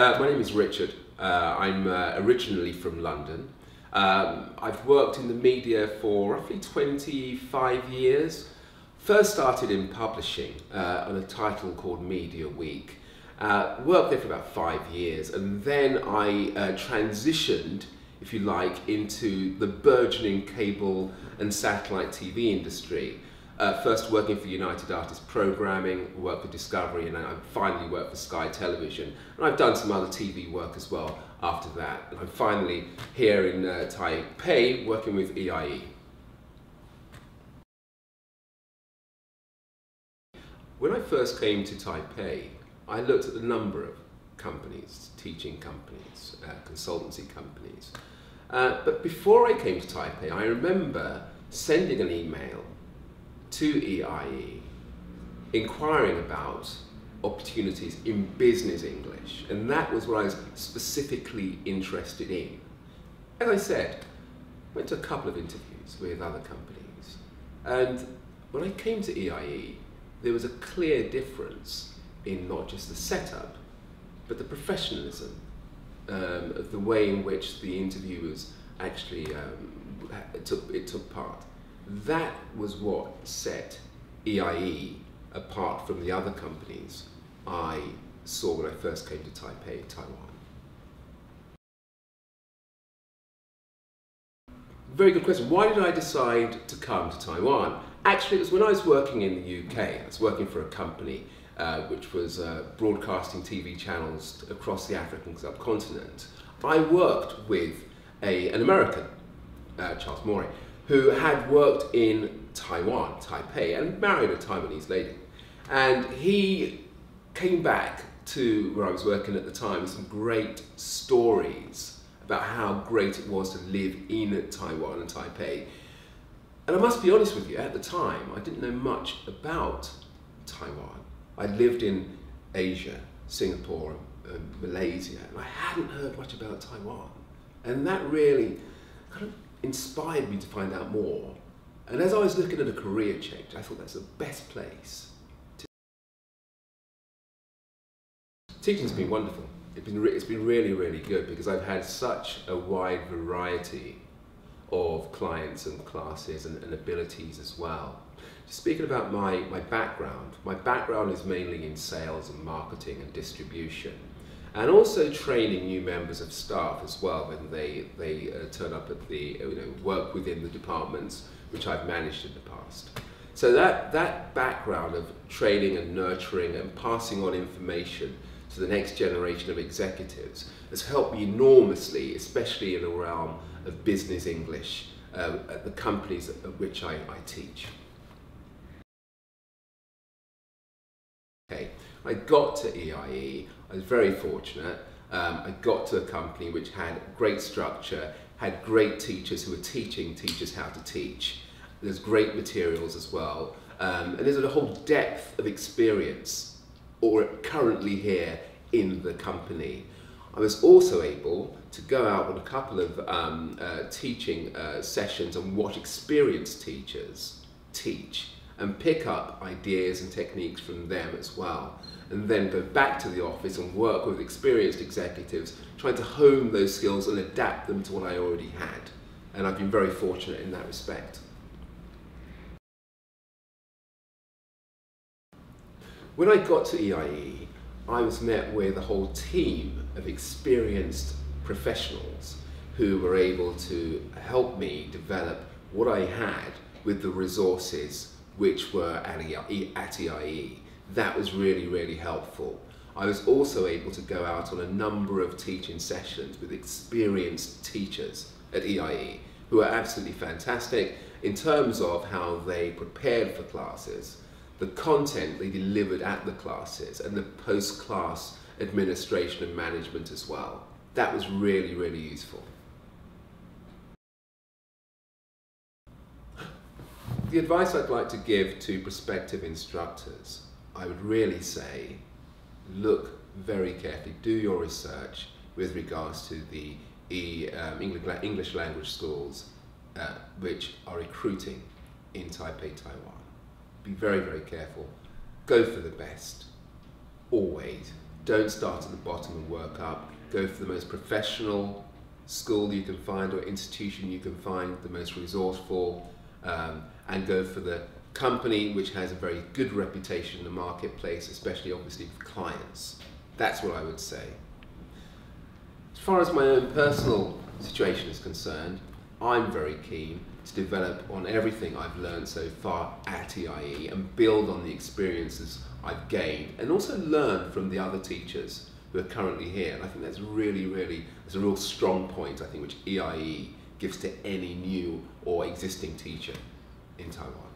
My name is Richard. I'm originally from London. I've worked in the media for roughly 25 years. First started in publishing on a title called Media Week. Worked there for about 5 years, and then I transitioned, if you like, into the burgeoning cable and satellite TV industry. First working for United Artists Programming, worked for Discovery, and I finally worked for Sky Television. And I've done some other TV work as well after that. And I'm finally here in Taipei working with EIE. When I first came to Taipei, I looked at a number of companies, teaching companies, consultancy companies. But before I came to Taipei, I remember sending an email to EIE inquiring about opportunities in business English, and that was what I was specifically interested in. As I said, I went to a couple of interviews with other companies, and when I came to EIE, there was a clear difference in not just the setup, but the professionalism of the way in which the interviewers actually took part. That was what set EIE apart from the other companies I saw when I first came to Taipei, Taiwan. Very good question. Why did I decide to come to Taiwan? Actually, it was when I was working in the UK. I was working for a company which was broadcasting TV channels across the African subcontinent. I worked with an American, Charles Morey, who had worked in Taiwan, Taipei, and married a Taiwanese lady. And he came back to where I was working at the time with some great stories about how great it was to live in Taiwan and Taipei. And I must be honest with you, at the time, I didn't know much about Taiwan. I lived in Asia, Singapore, and Malaysia, and I hadn't heard much about Taiwan. And that really kind of inspired me to find out more. And as I was looking at a career change, I thought that's the best place. Teaching's been wonderful. It's been really, really good because I've had such a wide variety of clients and classes and abilities as well. Speaking about my background is mainly in sales and marketing and distribution, and also training new members of staff as well when they turn up at the work within the departments which I've managed in the past. So that background of training and nurturing and passing on information to the next generation of executives has helped me enormously, especially in the realm of business English at the companies at which I teach. Okay, I got to EIE, I was very fortunate. I got to a company which had great structure, had great teachers who were teaching teachers how to teach. There's great materials as well, and there's a whole depth of experience currently here in the company. I was also able to go out on a couple of teaching sessions and watch experienced teachers teach and pick up ideas and techniques from them as well, and then go back to the office and work with experienced executives, trying to hone those skills and adapt them to what I already had. And I've been very fortunate in that respect. When I got to EIE, I was met with a whole team of experienced professionals who were able to help me develop what I had with the resources which were at EIE. That was really, really helpful. I was also able to go out on a number of teaching sessions with experienced teachers at EIE who are absolutely fantastic in terms of how they prepared for classes, the content they delivered at the classes, and the post-class administration and management as well. That was really, really useful. The advice I'd like to give to prospective instructors, I would really say, look very carefully, do your research with regards to the English language schools which are recruiting in Taipei, Taiwan. Be very, very careful. Go for the best, always, Don't start at the bottom and work up. Go for the most professional school you can find or institution you can find, the most resourceful, and go for the company which has a very good reputation in the marketplace, especially obviously with clients. That's what I would say. As far as my own personal situation is concerned, I'm very keen to develop on everything I've learned so far at EIE and build on the experiences I've gained, and also learn from the other teachers who are currently here. And I think that's it's a real strong point, I think, which EIE gives to any new or existing teacher in Taiwan.